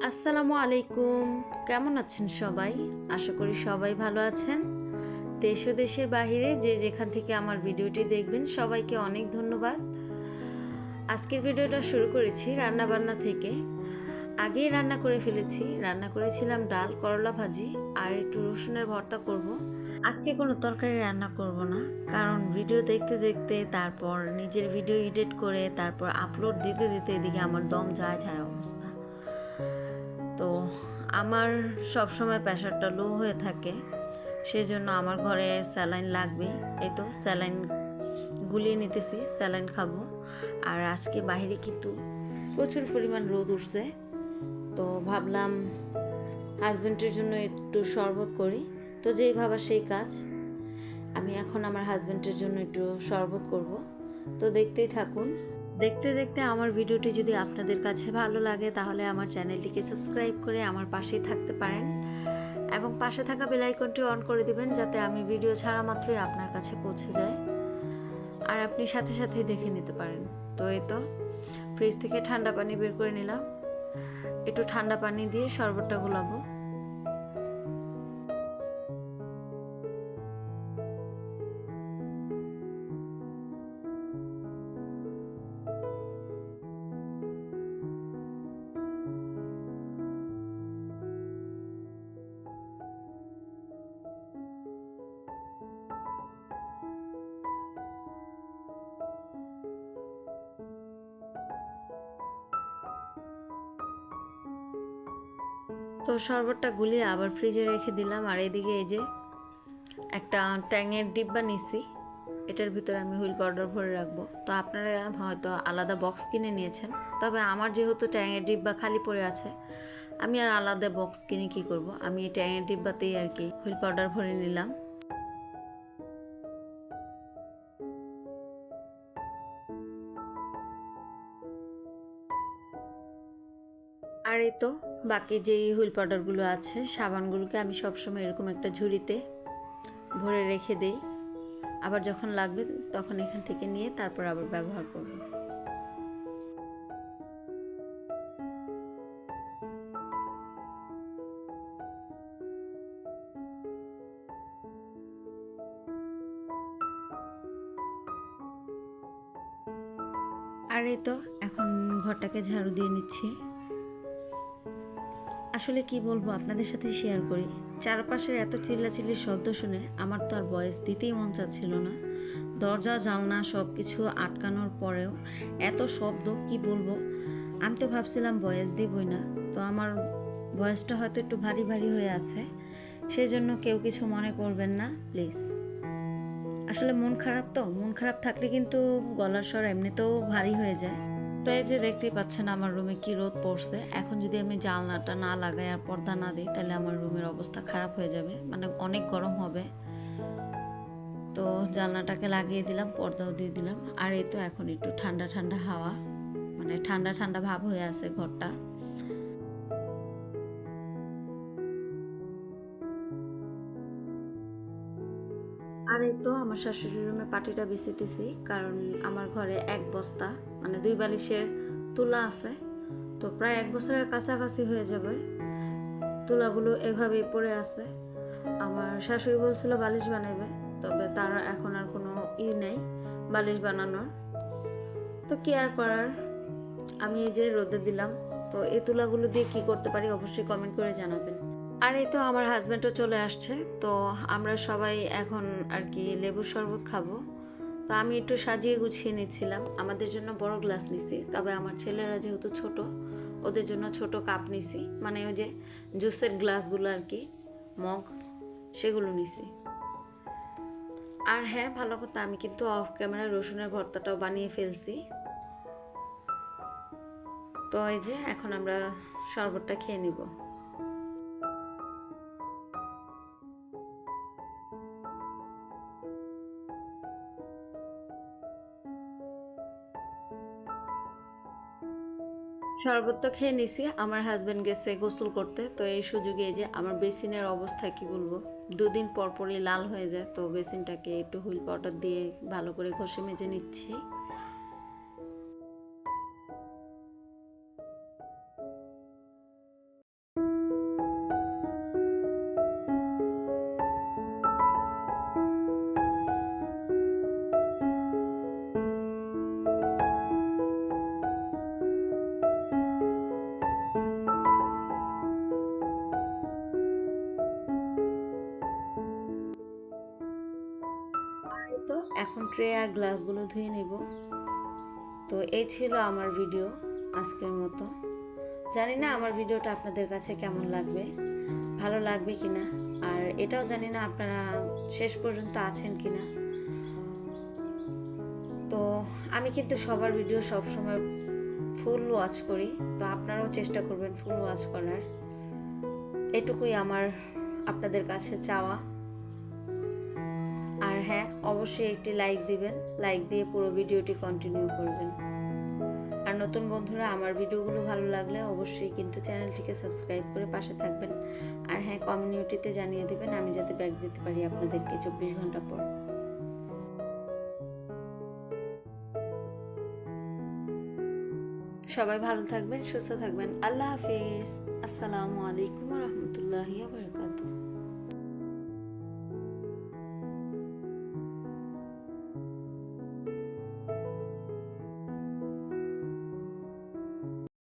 আসসালামু আলাইকুম। কেমন আছেন সবাই? আশা করি সবাই ভালো আছেন। দেশ ও দেশের বাহিরে যে যেখান থেকে আমার ভিডিওটি দেখবেন সবাইকে অনেক ধন্যবাদ। আজকের ভিডিওটা শুরু করেছি রান্নাবান্না থেকে। আগেই রান্না করে ফেলেছি। রান্না করেছিলাম ডাল, করলা ভাজি আর একটু রসুনের ভর্তা করব। আজকে কোনো তরকারি রান্না করব না, কারণ ভিডিও দেখতে দেখতে তারপর নিজের ভিডিও এডিট করে তারপর আপলোড দিতে দিতে এদিকে আমার দম যায় যায় অবস্থা। তো আমার সব সময় প্রেশারটা লো হয়ে থাকে, সেজন্য আমার ঘরে স্যালাইন লাগবে। এই তো স্যালাইন গুলিয়ে নিতেছি, স্যালাইন খাবো। আর আজকে বাইরে কিন্তু প্রচুর পরিমাণ রোদ উঠছে, তো ভাবলাম হাজব্যান্ডের জন্য একটু শরবত করি। তো যেই ভাবা সেই কাজ, আমি এখন আমার হাজব্যান্ডের জন্য একটু শরবত করব। তো দেখতেই থাকুন। দেখতে দেখতে আমার ভিডিওটি যদি আপনাদের কাছে ভালো লাগে তাহলে আমার চ্যানেলটিকে সাবস্ক্রাইব করে আমার পাশেই থাকতে পারেন এবং পাশে থাকা বেল আইকনটি অন করে দিবেন, যাতে আমি ভিডিও ছাড়া মাত্রই আপনার কাছে পৌঁছে যায় আর আপনি সাথে সাথেই দেখে নিতে পারেন। তো এই তো ফ্রিজ থেকে ঠান্ডা পানি বের করে নিলাম, একটু ঠান্ডা পানি দিয়ে শরবতটা গোলাবো। তো শরবতটা গুলিয়ে আবার ফ্রিজে রেখে দিলাম। আর এদিকে এই যে একটা ট্যাঙের ডিব্বা নিছি, এটার ভিতরে আমি হুইল পাউডার ভরে রাখবো। তো আপনারা হয়তো আলাদা বক্স কিনে নিয়েছেন, তবে আমার যেহেতু ট্যাঙের ডিব্বা খালি পড়ে আছে, আমি আর আলাদা বক্স কিনে কী করব, আমি এই ট্যাঙের ডিব্বাতেই আর কি হুইল পাউডার ভরে নিলাম। আর এই তো বাকি যেই হুইল পাউডারগুলো আছে, সাবানগুলোকে আমি সবসময় এরকম একটা ঝুড়িতে ভরে রেখে দেই। আবার যখন লাগবে তখন এখান থেকে নিয়ে তারপর আবার ব্যবহার করব। আর এই তো এখন ঘরটাকে ঝাড়ু দিয়ে নিচ্ছি। আসলে কি বলবো, আপনাদের সাথে শেয়ার করি, চারপাশের এত চিল্লাচিল্লির শব্দ শুনে আমার তো আর ভয়েস দিতেই মন চাচ্ছিল না। দরজা জানলা সব কিছু আটকানোর পরেও এত শব্দ, কি বলবো। আমি তো ভাবছিলাম ভয়েস দিবই না, তো আমার ভয়েসটা হয়তো একটু ভারী ভারী হয়ে আছে, সেজন্য কেউ কিছু মনে করবেন না প্লিজ। আসলে মন খারাপ, তো মন খারাপ থাকলে কিন্তু গলার স্বর এমনিতেও ভারী হয়ে যায়। তো এই যে দেখতেই পাচ্ছেন আমার রুমে কি রোদ পড়ছে। এখন যদি আমি জানলাটা না লাগাই আর পর্দা না দিই তাহলে আমার রুমের অবস্থা খারাপ হয়ে যাবে, মানে অনেক গরম হবে। তো জানলাটাকে লাগিয়ে দিলাম, পর্দাও দিয়ে দিলাম। আর এই তো এখন একটু ঠান্ডা ঠান্ডা হাওয়া, মানে ঠান্ডা ঠান্ডা ভাব হয়ে আছে ঘরটা। আর এই তো আমার শাশুড়ির রুমে পাটিটা বিছিতেছি, কারণ আমার ঘরে এক বস্তা মানে 2 বালিশের তুলা আছে। তো প্রায় 1 বছরের কাছাকাছি হয়ে যাবে তুলাগুলো এভাবেই পড়ে আছে। আমার শাশুড়ি বলছিল বালিশ বানাবে, তবে তার এখন আর কোনো নেই বালিশ বানানোর। তো কি আর করার, আমি এই যে রোদে দিলাম। তো এই তুলাগুলো দিয়ে কি করতে পারি অবশ্যই কমেন্ট করে জানাবেন। আর এই তো আমার হাজব্যান্ডও চলে আসছে, তো আমরা সবাই এখন আর কি লেবুর শরবত খাবো। তো আমি একটু সাজিয়ে গুছিয়ে নিচ্ছিলাম, আমাদের জন্য বড় গ্লাস নিছি, তবে আমার ছেলেরা যেহেতু ছোট, ওদের জন্য ছোট কাপ নিছি, মানে ওই যে জুসের গ্লাসগুলো আর কি, মগ, সেগুলো নিছি। আর হ্যাঁ, ভালো কথা, আমি কিন্তু অফ ক্যামেরায় রসুনের ভর্তাটাও বানিয়ে ফেলছি। তো এই যে এখন আমরা শরবতটা খেয়ে নিব। শরবত তো খেয়ে নিছি, আমার হাজব্যান্ড গেছে গোসল করতে। তো এই সুযোগে এই যে আমার বেসিনের অবস্থা কি বলবো, 2 দিন পর পরই লাল হয়ে যায়। তো বেসিনটাকে একটু হুইল পাউডার দিয়ে ভালো করে ঘষে মেজে নিচ্ছি। ট্রে আর গ্লাসগুলো ধুয়ে নেব। তো এই ছিল আমার ভিডিও আজকের মতো। জানি না আমার ভিডিওটা আপনাদের কাছে কেমন লাগবে, ভালো লাগবে কিনা, আর এটাও জানি না আপনারা শেষ পর্যন্ত আছেন কিনা। তো আমি কিন্তু সবার ভিডিও সবসময় ফুল ওয়াচ করি, তো আপনারাও চেষ্টা করবেন ফুল ওয়াচ করার। এটুকুই আমার আপনাদের কাছে চাওয়া। আর হ্যাঁ, অবশ্যই একটি লাইক দিবেন, লাইক দিয়ে পুরো ভিডিওটি কন্টিনিউ করবেন। আর নতুন বন্ধুরা আমার ভিডিওগুলো ভালো লাগলে অবশ্যই কিন্তু চ্যানেলটিকে সাবস্ক্রাইব করে পাশে থাকবেন। আর হ্যাঁ, কমিউনিটিতে জানিয়ে দেবেন আমি যাতে ব্যাগ দিতে পারি আপনাদেরকে 24 ঘন্টা পর। সবাই ভালো থাকবেন, সুস্থ থাকবেন। আল্লাহ হাফিজ। আসসালামু আলাইকুম ওয়া রাহমাতুল্লাহি ওয়া বারাকাতুহু।